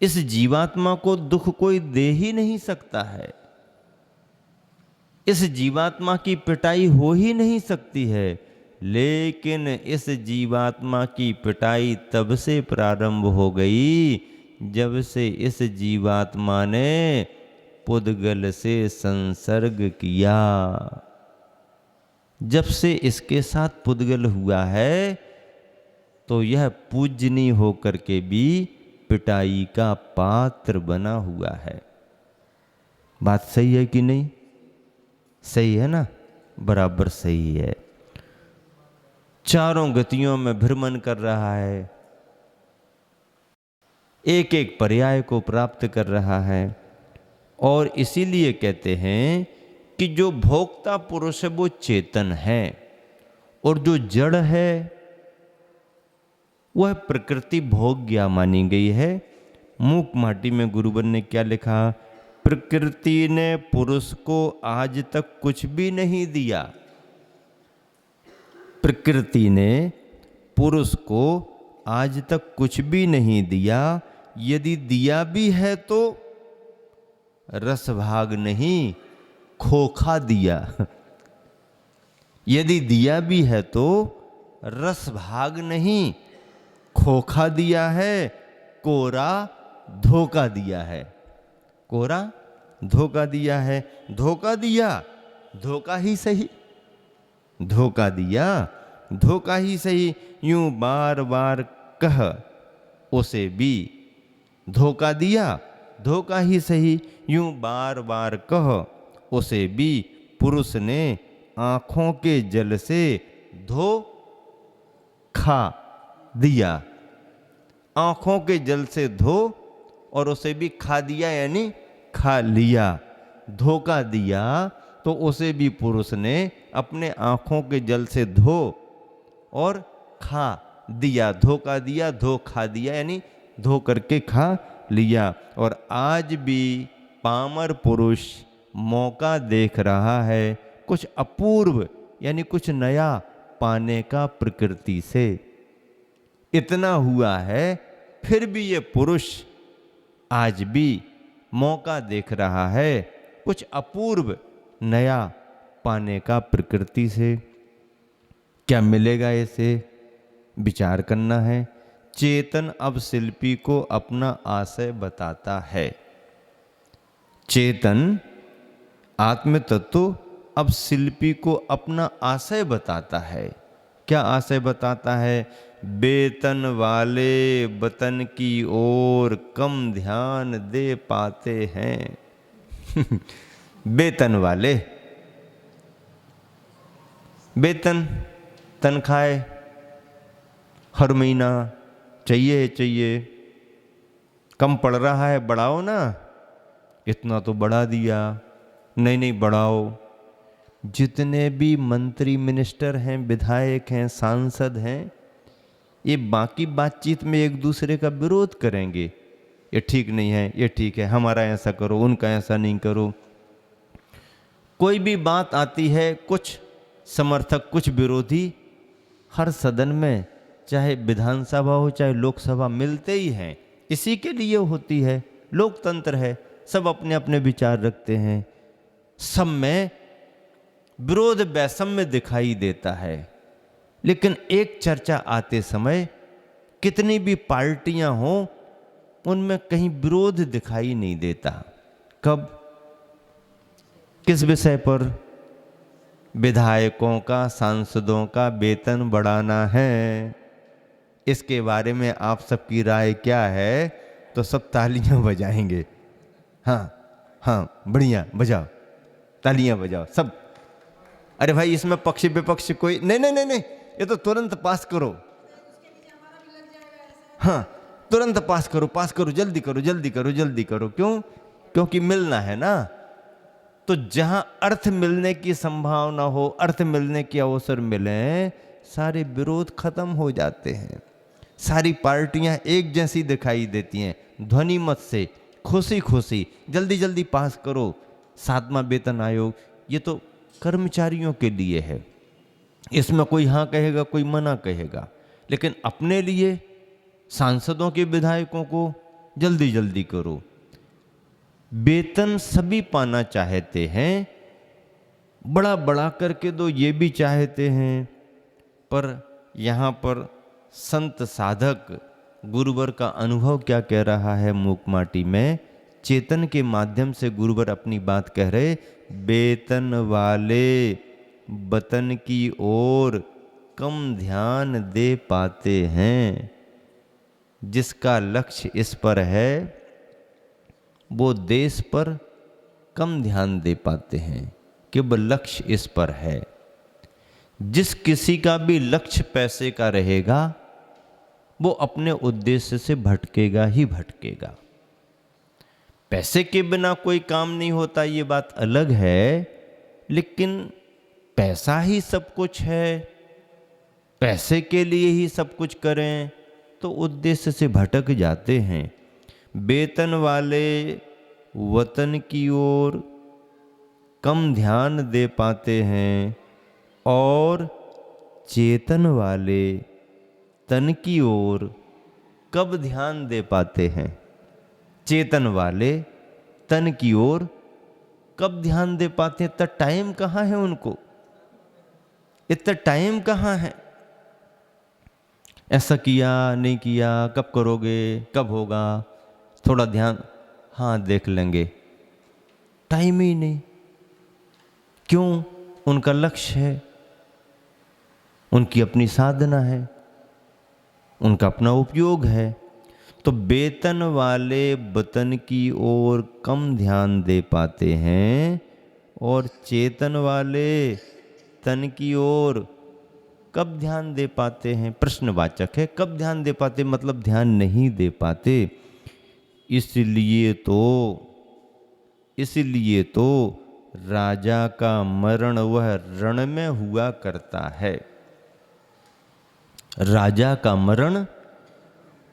इस जीवात्मा को दुख कोई दे ही नहीं सकता है, इस जीवात्मा की पिटाई हो ही नहीं सकती है। लेकिन इस जीवात्मा की पिटाई तब से प्रारंभ हो गई जब से इस जीवात्मा ने पुद्गल से संसर्ग किया। जब से इसके साथ पुद्गल हुआ है, तो यह पूजनीय होकर के भी पिटाई का पात्र बना हुआ है। बात सही है कि नहीं? सही है ना? बराबर सही है। चारों गतियों में भ्रमण कर रहा है, एक एक पर्याय को प्राप्त कर रहा है। और इसीलिए कहते हैं कि जो भोक्ता पुरुष है वो चेतन है, और जो जड़ है वह प्रकृति भोग्या मानी गई है। मूक माटी में गुरुवन ने क्या लिखा? प्रकृति ने पुरुष को आज तक कुछ भी नहीं दिया। प्रकृति ने पुरुष को आज तक कुछ भी नहीं दिया। यदि दिया भी है तो रसभाग नहीं, खोखा दिया। यदि दिया भी है तो रसभाग नहीं, खोखा दिया है, कोरा धोखा दिया है। कोरा धोखा दिया है। धोखा दिया, धोखा ही सही, धोखा दिया, धोखा ही सही। यूं बार बार कह उसे भी धोखा दिया, धोखा ही सही। यूं बार बार कह उसे भी पुरुष ने आंखों के जल से धो खा दिया। आंखों के जल से धो और उसे भी खा दिया, यानी खा लिया। धोखा दिया तो उसे भी पुरुष ने अपने आंखों के जल से धो और खा दिया। धोखा दिया, धो खा दिया, यानी धो करके खा लिया। और आज भी पामर पुरुष मौका देख रहा है कुछ अपूर्व, यानी कुछ नया पाने का प्रकृति से। इतना हुआ है, फिर भी ये पुरुष आज भी मौका देख रहा है कुछ अपूर्व नया पाने का प्रकृति से। क्या मिलेगा इसे? विचार करना है। चेतन अब शिल्पी को अपना आशय बताता है। चेतन आत्म तत्व अब शिल्पी को अपना आशय बताता है। क्या आशय बताता है? वेतन वाले वतन की ओर कम ध्यान दे पाते हैं। वेतन वाले, वेतन तनख्वाह हर महीना चाहिए चाहिए, कम पड़ रहा है बढ़ाओ ना, इतना तो बढ़ा दिया, नहीं नहीं बढ़ाओ। जितने भी मंत्री मिनिस्टर हैं, विधायक हैं, सांसद हैं, ये बाकी बातचीत में एक दूसरे का विरोध करेंगे। ये ठीक नहीं है, ये ठीक है, हमारा ऐसा करो, उनका ऐसा नहीं करो। कोई भी बात आती है, कुछ समर्थक कुछ विरोधी हर सदन में, चाहे विधानसभा हो चाहे लोकसभा, मिलते ही हैं। इसी के लिए होती है, लोकतंत्र है, सब अपने अपने विचार रखते हैं। सब में विरोध वैषम्य दिखाई देता है, लेकिन एक चर्चा आते समय कितनी भी पार्टियां हों, उनमें कहीं विरोध दिखाई नहीं देता। कब? किस विषय पर? विधायकों का, सांसदों का वेतन बढ़ाना है। इसके बारे में आप सबकी राय क्या है? तो सब तालियां बजाएंगे। हाँ हाँ, बढ़िया, बजाओ, तालियां बजाओ सब। अरे भाई, इसमें पक्ष विपक्ष कोई नहीं, नहीं नहीं नहीं, ये तो तुरंत पास करो। हाँ, तुरंत पास करो, पास करो, जल्दी करो, जल्दी करो, जल्दी करो। क्यों? क्योंकि मिलना है ना। तो जहां अर्थ मिलने की संभावना हो, अर्थ मिलने की अवसर मिले, सारे विरोध खत्म हो जाते हैं। सारी पार्टियां एक जैसी दिखाई देती हैं। ध्वनि मत से खुशी खुशी जल्दी जल्दी पास करो। 7वां वेतन आयोग ये तो कर्मचारियों के लिए है, इसमें कोई हाँ कहेगा, कोई मना कहेगा। लेकिन अपने लिए, सांसदों के, विधायकों को जल्दी जल्दी करो। वेतन सभी पाना चाहते हैं, बड़ा बड़ा करके दो ये भी चाहते हैं। पर यहाँ पर संत साधक गुरुवर का अनुभव क्या कह रहा है? मूक माटी में चेतन के माध्यम से गुरुवर अपनी बात कह रहे। वेतन वाले वतन की ओर कम ध्यान दे पाते हैं। जिसका लक्ष्य इस पर है वो देश पर कम ध्यान दे पाते हैं, केवल लक्ष्य इस पर है। जिस किसी का भी लक्ष्य पैसे का रहेगा वो अपने उद्देश्य से भटकेगा ही भटकेगा। पैसे के बिना कोई काम नहीं होता, ये बात अलग है, लेकिन पैसा ही सब कुछ है, पैसे के लिए ही सब कुछ करें तो उद्देश्य से भटक जाते हैं। वेतन वाले वतन की ओर कम ध्यान दे पाते हैं और चेतन वाले तन की ओर कब ध्यान दे पाते हैं? चेतन वाले तन की ओर कब ध्यान दे पाते हैं? इतना टाइम कहाँ है उनको? इतना टाइम कहाँ है? ऐसा किया नहीं किया, कब करोगे, कब होगा, थोड़ा ध्यान, हाँ देख लेंगे, टाइम ही नहीं। क्यों? उनका लक्ष्य है, उनकी अपनी साधना है, उनका अपना उपयोग है। तो वेतन वाले वतन की ओर कम ध्यान दे पाते हैं और चेतन वाले तन की ओर कब ध्यान दे पाते हैं? प्रश्नवाचक है। कब ध्यान दे पाते मतलब ध्यान नहीं दे पाते। इसलिए तो राजा का मरण वह रण में हुआ करता है। राजा का मरण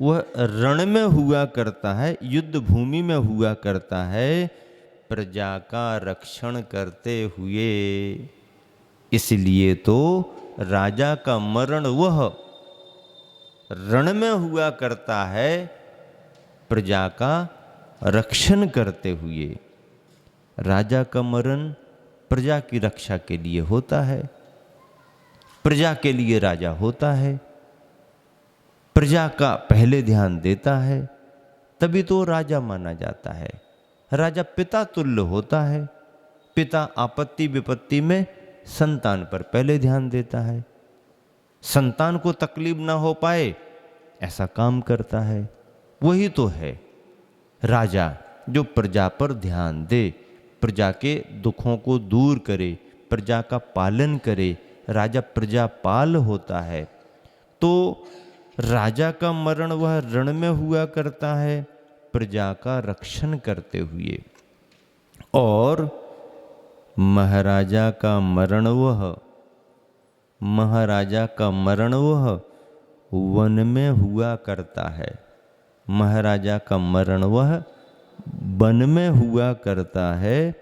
वह रण में हुआ करता है, युद्ध भूमि में हुआ करता है, प्रजा का रक्षण करते हुए। इसलिए तो राजा का मरण वह रण में हुआ करता है, प्रजा का रक्षण करते हुए। राजा का मरण प्रजा की रक्षा के लिए होता है, प्रजा के लिए राजा होता है, प्रजा का पहले ध्यान देता है, तभी तो राजा माना जाता है। राजा पिता तुल्य होता है। पिता आपत्ति विपत्ति में संतान पर पहले ध्यान देता है, संतान को तकलीफ ना हो पाए ऐसा काम करता है। वही तो है राजा, जो प्रजा पर ध्यान दे, प्रजा के दुखों को दूर करे, प्रजा का पालन करे। राजा प्रजापाल होता है। तो राजा का मरण वह रण में हुआ करता है, प्रजा का रक्षण करते हुए। और महाराजा का मरण वह वन में हुआ करता है। महाराजा का मरण वह वन में हुआ करता है,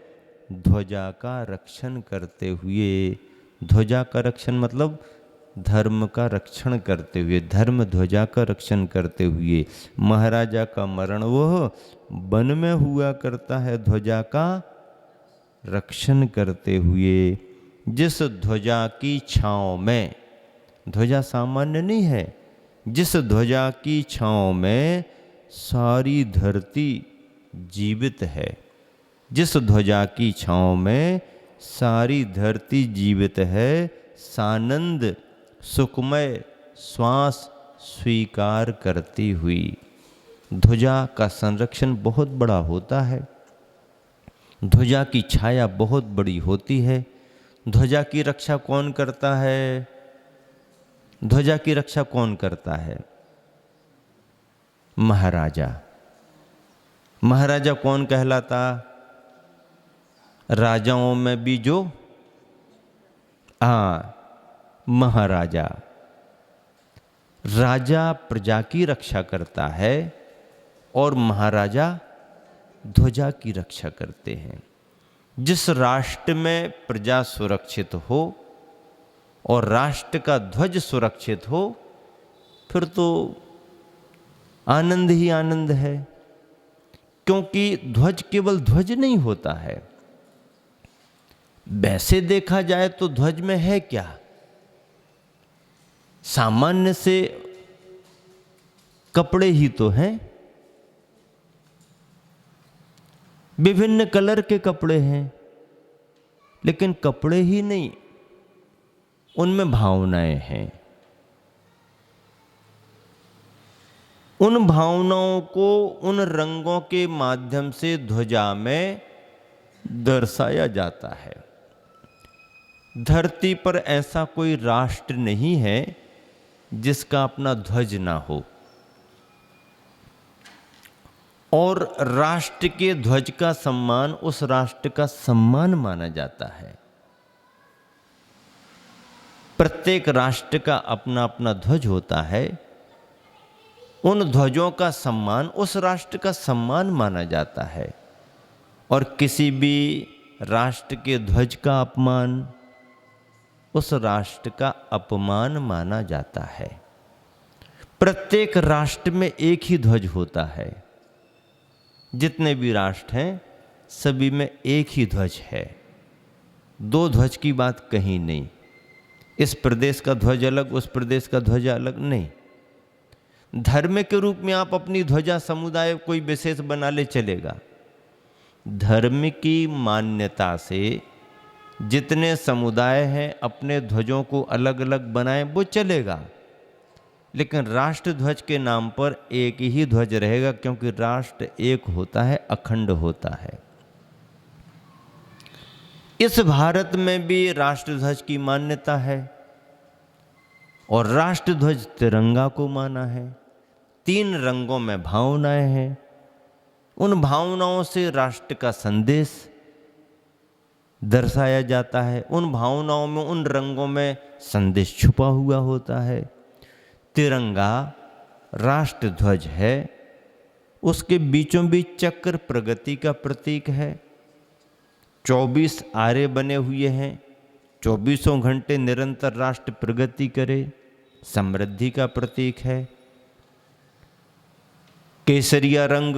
ध्वजा का रक्षण करते हुए। ध्वजा का रक्षण मतलब धर्म का रक्षण करते हुए, धर्म ध्वजा का रक्षण करते हुए। महाराजा का मरण वह वन में हुआ करता है, ध्वजा का रक्षण करते हुए। जिस ध्वजा की छांव में, ध्वजा सामान्य नहीं है, जिस ध्वजा की छांव में सारी धरती जीवित है, जिस ध्वजा की छांव में सारी धरती जीवित है, सानंद सुखमय श्वास स्वीकार करती हुई। ध्वजा का संरक्षण बहुत बड़ा होता है, ध्वजा की छाया बहुत बड़ी होती है। ध्वजा की रक्षा कौन करता है? ध्वजा की रक्षा कौन करता है? महाराजा। महाराजा कौन कहलाता? राजाओं में भी जो महाराजा। राजा प्रजा की रक्षा करता है और महाराजा ध्वजा की रक्षा करते हैं। जिस राष्ट्र में प्रजा सुरक्षित हो और राष्ट्र का ध्वज सुरक्षित हो, फिर तो आनंद ही आनंद है। क्योंकि ध्वज केवल ध्वज नहीं होता है। वैसे देखा जाए तो ध्वज में है क्या? सामान्य से कपड़े ही तो हैं, विभिन्न कलर के कपड़े हैं, लेकिन कपड़े ही नहीं, उनमें भावनाएं हैं। उन भावनाओं को उन रंगों के माध्यम से ध्वजा में दर्शाया जाता है। धरती पर ऐसा कोई राष्ट्र नहीं है जिसका अपना ध्वज ना हो, और राष्ट्र के ध्वज का सम्मान उस राष्ट्र का सम्मान माना जाता है। प्रत्येक राष्ट्र का अपना अपना ध्वज होता है, उन ध्वजों का सम्मान उस राष्ट्र का सम्मान माना जाता है, और किसी भी राष्ट्र के ध्वज का अपमान उस राष्ट्र का अपमान माना जाता है। प्रत्येक राष्ट्र में एक ही ध्वज होता है। जितने भी राष्ट्र हैं सभी में एक ही ध्वज है, दो ध्वज की बात कहीं नहीं। इस प्रदेश का ध्वज अलग, उस प्रदेश का ध्वज अलग नहीं। धर्म के रूप में आप अपनी ध्वजा समुदाय कोई विशेष बना ले, चलेगा। धर्म की मान्यता से जितने समुदाय हैं अपने ध्वजों को अलग अलग बनाएं, वो चलेगा, लेकिन राष्ट्र ध्वज के नाम पर एक ही ध्वज रहेगा, क्योंकि राष्ट्र एक होता है, अखंड होता है। इस भारत में भी राष्ट्र ध्वज की मान्यता है, और राष्ट्र ध्वज तिरंगा को माना है। 3 रंगों में भावनाएं हैं, उन भावनाओं से राष्ट्र का संदेश दर्शाया जाता है। उन भावनाओं में, उन रंगों में संदेश छुपा हुआ होता है। तिरंगा राष्ट्र ध्वज है, उसके बीचों बीच चक्र प्रगति का प्रतीक है। 24 आरे बने हुए हैं, 24 घंटे निरंतर राष्ट्र प्रगति करे, समृद्धि का प्रतीक है। केसरिया रंग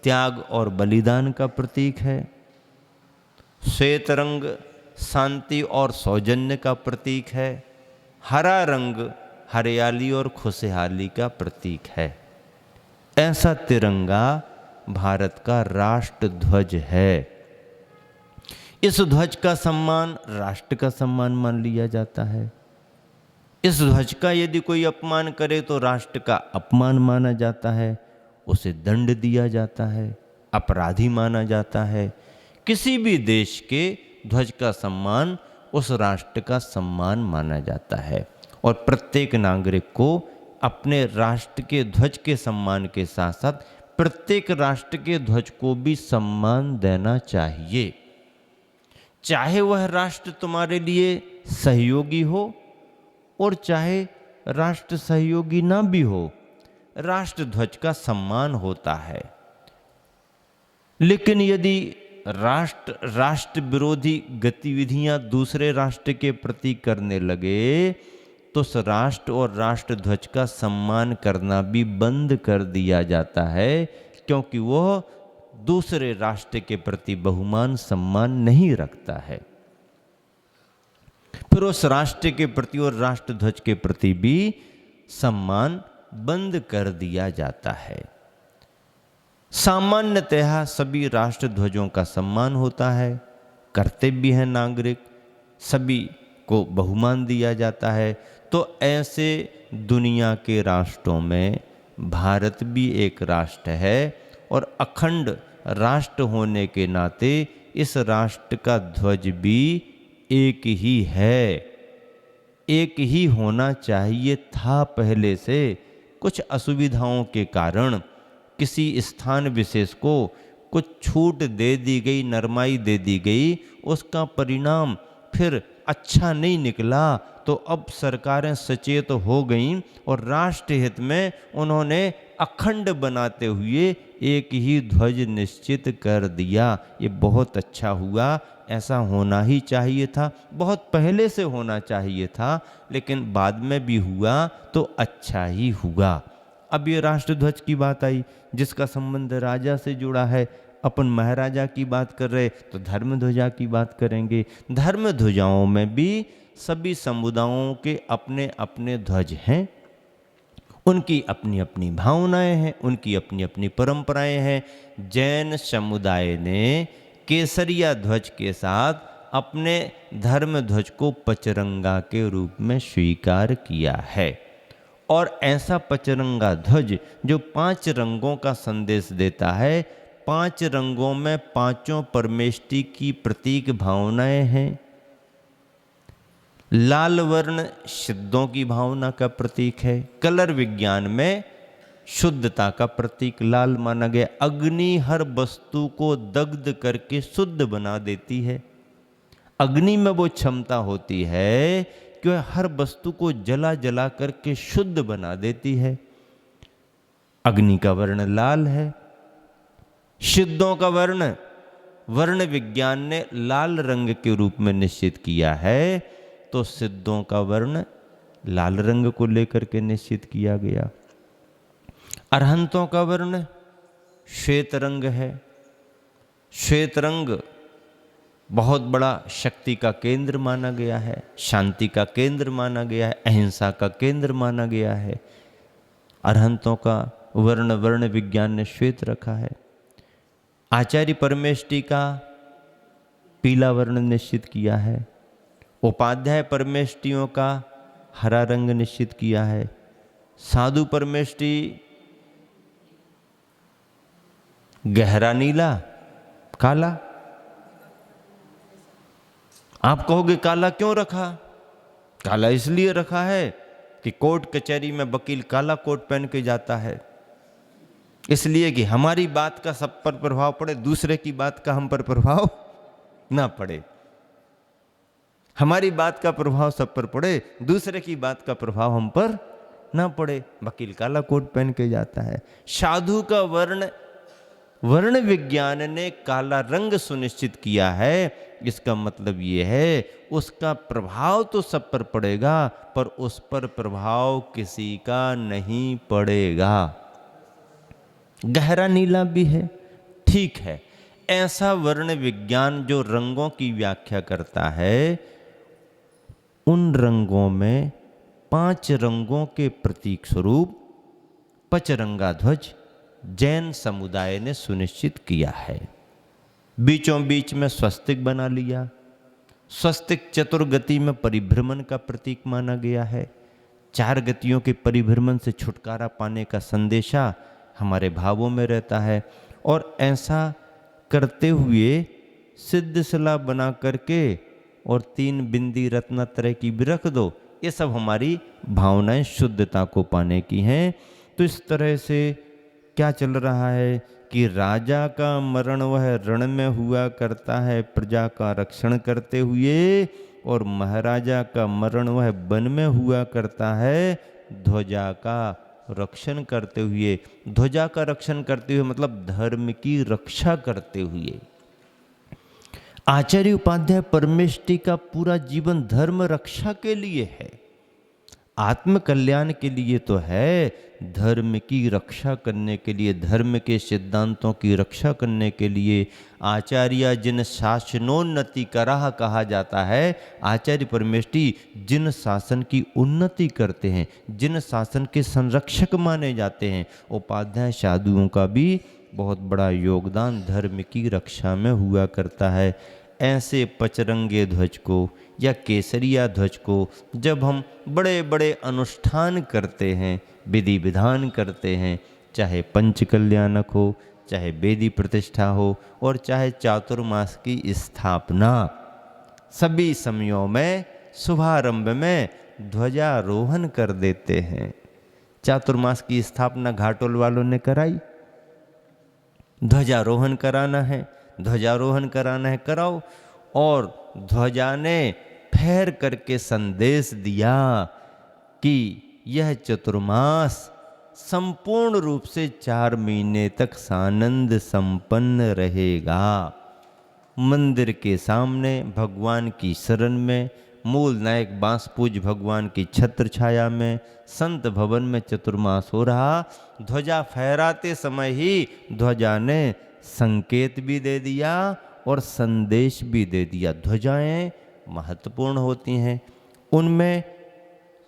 त्याग और बलिदान का प्रतीक है। श्वेत रंग शांति और सौजन्य का प्रतीक है। हरा रंग हरियाली और खुशहाली का प्रतीक है। ऐसा तिरंगा भारत का राष्ट्र ध्वज है। इस ध्वज का सम्मान राष्ट्र का सम्मान मान लिया जाता है। इस ध्वज का यदि कोई अपमान करे तो राष्ट्र का अपमान माना जाता है, उसे दंड दिया जाता है, अपराधी माना जाता है। किसी भी देश के ध्वज का सम्मान उस राष्ट्र का सम्मान माना जाता है, और प्रत्येक नागरिक को अपने राष्ट्र के ध्वज के सम्मान के साथ साथ प्रत्येक राष्ट्र के ध्वज को भी सम्मान देना चाहिए। चाहे वह राष्ट्र तुम्हारे लिए सहयोगी हो और चाहे राष्ट्र सहयोगी ना भी हो, राष्ट्र ध्वज का सम्मान होता है। लेकिन यदि राष्ट्र विरोधी गतिविधियां दूसरे राष्ट्र के प्रति करने लगे तो उस राष्ट्र और राष्ट्र ध्वज का सम्मान करना भी बंद कर दिया जाता है, क्योंकि वह दूसरे राष्ट्र के प्रति बहुमान सम्मान नहीं रखता है। फिर उस राष्ट्र के प्रति और राष्ट्र ध्वज के प्रति भी सम्मान बंद कर दिया जाता है। सामान्यतः सभी राष्ट्र ध्वजों का सम्मान होता है, कर्तव्य है नागरिक, सभी को बहुमान दिया जाता है। तो ऐसे दुनिया के राष्ट्रों में भारत भी एक राष्ट्र है और अखंड राष्ट्र होने के नाते इस राष्ट्र का ध्वज भी एक ही है, एक ही होना चाहिए था पहले से। कुछ असुविधाओं के कारण किसी स्थान विशेष को कुछ छूट दे दी गई, नरमाई दे दी गई, उसका परिणाम फिर अच्छा नहीं निकला। तो अब सरकारें सचेत हो गईं और राष्ट्र हित में उन्होंने अखंड बनाते हुए एक ही ध्वज निश्चित कर दिया। ये बहुत अच्छा हुआ, ऐसा होना ही चाहिए था, बहुत पहले से होना चाहिए था, लेकिन बाद में भी हुआ तो अच्छा ही हुआ। अब ये राष्ट्र ध्वज की बात आई जिसका संबंध राजा से जुड़ा है। अपन महाराजा की बात कर रहे तो धर्म ध्वजा की बात करेंगे। धर्म ध्वजाओं में भी सभी समुदायों के अपने अपने ध्वज हैं, उनकी अपनी अपनी भावनाएं हैं, उनकी अपनी अपनी परंपराएं हैं। जैन समुदाय ने केसरिया ध्वज के साथ अपने धर्म ध्वज को पचरंगा के रूप में स्वीकार किया है। और ऐसा पचरंगा ध्वज जो 5 रंगों का संदेश देता है, 5 रंगों में पांचों परमेष्टि की प्रतीक भावनाएं हैं। लाल वर्ण सिद्धों की भावना का प्रतीक है। कलर विज्ञान में शुद्धता का प्रतीक लाल माना गया। अग्नि हर वस्तु को दग्ध करके शुद्ध बना देती है। अग्नि में वो क्षमता होती है कि वह हर वस्तु को जला जला करके शुद्ध बना देती है। अग्नि का वर्ण लाल है। सिद्धों का वर्ण, वर्ण विज्ञान ने लाल रंग के रूप में निश्चित किया है, तो सिद्धों का वर्ण लाल रंग को लेकर के निश्चित किया गया। अरहंतों का वर्ण श्वेत रंग है। श्वेत रंग बहुत बड़ा शक्ति का केंद्र माना गया है, शांति का केंद्र माना गया है, अहिंसा का केंद्र माना गया है। अरहंतों का वर्ण, वर्ण विज्ञान ने श्वेत रखा है। आचार्य परमेष्टि का पीला वर्ण निश्चित किया है। उपाध्याय परमेष्टियों का हरा रंग निश्चित किया है। साधु परमेष्टि गहरा नीला, काला। आप कहोगे काला क्यों रखा? काला इसलिए रखा है कि कोर्ट कचहरी में वकील काला कोट पहन के जाता है, इसलिए कि हमारी बात का सब पर प्रभाव पड़े, दूसरे की बात का हम पर प्रभाव ना पड़े। हमारी बात का प्रभाव सब पर पड़े, दूसरे की बात का प्रभाव हम पर ना पड़े। वकील काला कोट पहन के जाता है। साधु का वर्ण, वर्ण विज्ञान ने काला रंग सुनिश्चित किया है। इसका मतलब ये है उसका प्रभाव तो सब पर पड़ेगा, पर उस पर प्रभाव किसी का नहीं पड़ेगा। गहरा नीला भी है, ठीक है। ऐसा वर्ण विज्ञान जो रंगों की व्याख्या करता है, उन रंगों में 5 रंगों के प्रतीक स्वरूप पचरंगा ध्वज जैन समुदाय ने सुनिश्चित किया है। बीचों बीच में स्वस्तिक बना लिया। स्वस्तिक चतुर्गति में परिभ्रमण का प्रतीक माना गया है। 4 गतियों के परिभ्रमण से छुटकारा पाने का संदेशा हमारे भावों में रहता है। और ऐसा करते हुए सिद्ध शिला बना करके और 3 बिंदी रत्नत्रय की भी रख दो, ये सब हमारी भावनाएं शुद्धता को पाने की हैं। तो इस तरह से क्या चल रहा है कि राजा का मरण वह रण में हुआ करता है प्रजा का रक्षण करते हुए, और महाराजा का मरण वह वन में हुआ करता है ध्वजा का रक्षण करते हुए। ध्वजा का रक्षण करते हुए मतलब धर्म की रक्षा करते हुए। आचार्य उपाध्याय परमेष्टि का पूरा जीवन धर्म रक्षा के लिए है, आत्म कल्याण के लिए तो है, धर्म की रक्षा करने के लिए, धर्म के सिद्धांतों की रक्षा करने के लिए। आचार्य जिन शासनोन्नति कराह कहा जाता है, आचार्य परमेष्टि जिन शासन की उन्नति करते हैं, जिन शासन के संरक्षक माने जाते हैं। उपाध्याय साधुओं का भी बहुत बड़ा योगदान धर्म की रक्षा में हुआ करता है। ऐसे पचरंगे ध्वज को या केसरिया ध्वज को जब हम बड़े बड़े अनुष्ठान करते हैं, विधि विधान करते हैं, चाहे पंच कल्याणक हो, चाहे वेदी प्रतिष्ठा हो और चाहे चातुर्मास की स्थापना, सभी समयों में शुभारंभ में ध्वजारोहण कर देते हैं। चातुर्मास की स्थापना घाटोल वालों ने कराई, ध्वजारोहण कराना है, ध्वजारोहण कराना है, कराओ। और ध्वजा ने फैर करके संदेश दिया कि यह चतुर्मास संपूर्ण रूप से 4 महीने तक सानंद संपन्न रहेगा। मंदिर के सामने भगवान की शरण में, मूल नायक बांस पूज भगवान की छत्र छाया में, संत भवन में चतुर्मास हो रहा। ध्वजा फहराते समय ही ध्वजा ने संकेत भी दे दिया और संदेश भी दे दिया। ध्वजाएं महत्वपूर्ण होती हैं, उनमें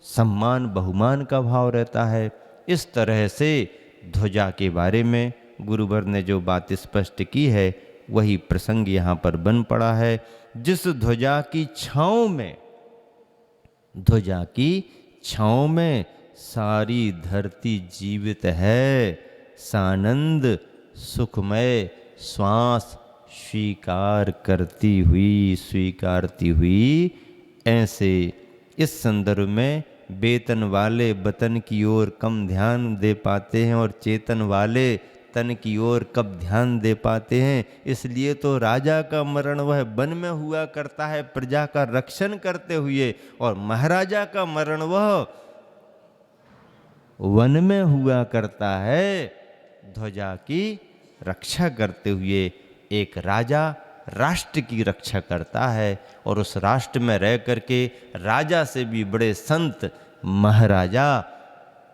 सम्मान बहुमान का भाव रहता है। इस तरह से ध्वजा के बारे में गुरुवर ने जो बात स्पष्ट की है वही प्रसंग यहाँ पर बन पड़ा है। जिस ध्वजा की छाँव में, ध्वजा की छाँव में सारी धरती जीवित है, सानंद सुखमय श्वास स्वीकारती हुई। ऐसे इस संदर्भ में वेतन वाले वतन की ओर कम ध्यान दे पाते हैं और चेतन वाले तन की ओर कब ध्यान दे पाते हैं। इसलिए तो राजा का मरण वह वन में हुआ करता है प्रजा का रक्षण करते हुए, और महाराजा का मरण वह वन में हुआ करता है ध्वजा की रक्षा करते हुए। एक राजा राष्ट्र की रक्षा करता है और उस राष्ट्र में रह करके राजा से भी बड़े संत महाराजा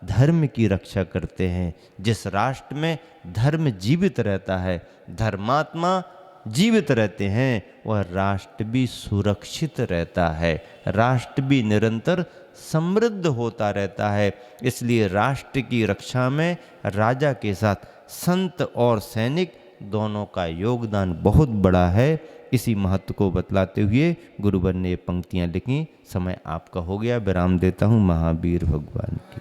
धर्म की रक्षा करते हैं। जिस राष्ट्र में धर्म जीवित रहता है, धर्मात्मा जीवित रहते हैं, वह राष्ट्र भी सुरक्षित रहता है, राष्ट्र भी निरंतर समृद्ध होता रहता है। इसलिए राष्ट्र की रक्षा में राजा के साथ संत और सैनिक दोनों का योगदान बहुत बड़ा है। इसी महत्व को बतलाते हुए गुरुवर ने ये पंक्तियाँ लिखी। समय आपका हो गया, विराम देता हूँ। महावीर भगवान की